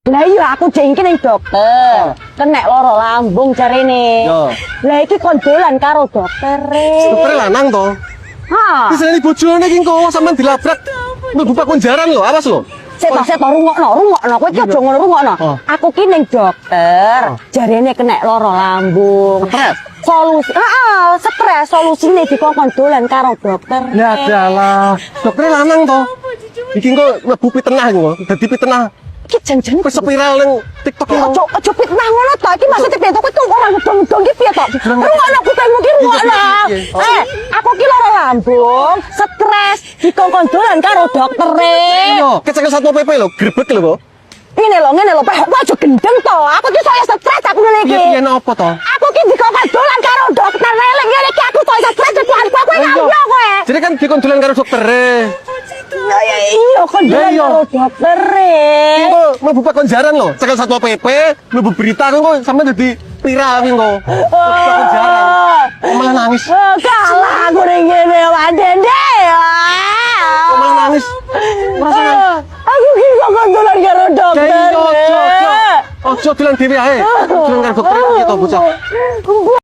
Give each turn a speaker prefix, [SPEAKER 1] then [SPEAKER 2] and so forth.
[SPEAKER 1] Lah iya aku jengki ning dokter. Kena lara lambung jarene. Lah iki kon dolan karo doktere.
[SPEAKER 2] Dokter lanang to.
[SPEAKER 1] Ha.
[SPEAKER 2] Ki sene bojone iki engko sampean dilabrak. Mlebu pakunjaran lho, awas lho.
[SPEAKER 1] Sik rungokno. Kowe iki aja ngono rungokno. Aku ki ning dokter. Jarene kena lara lambung.
[SPEAKER 2] Stres.
[SPEAKER 1] Solusi. Stres. Solusine dikongkon dolan karo dokter.
[SPEAKER 2] Ya adalah, dokter lanang to. Iki engko mlebu pitenah engko, dadi pitenah.
[SPEAKER 1] Iki jan-jan
[SPEAKER 2] Wis spiral ning TikTok iki.
[SPEAKER 1] Ojo pitnah ngono to. Iki maksudnya piye to? Kowe tuh ora ngedong-ngedong iki piye to? Rungokno kupingmu ki rungokno. Aku ki lara lambung, stres, dikongkon dolan karo doktere.
[SPEAKER 2] Yo, kecekel Satpol PP lho, grebek lho kok.
[SPEAKER 1] Ngene lho, Pak. Kok aja gendeng to. Aku ki saya stres aku ngene iki.
[SPEAKER 2] Piye napa to?
[SPEAKER 1] Aku ki dikongkon dolan karo dokter. Lek ngene iki aku saya stres tuan kowe ngambyo kowe.
[SPEAKER 2] Jadi kan dikon dolan karo doktere.
[SPEAKER 1] Iya kon dolan karo doktere.
[SPEAKER 2] Engko mlebu pakunjaran lho, cekel Satpol PP, mlebu berita engko sampean dadi viral iki engko. Pakunjaran. Malah nangis.
[SPEAKER 1] Kalah aku ning ngene Pak Dende.
[SPEAKER 2] Malah nangis. Merasa
[SPEAKER 1] Aku ki kok dolan karo dokter.
[SPEAKER 2] ojo dolan dhewe ae. Dolan karo dokter iki to bocah.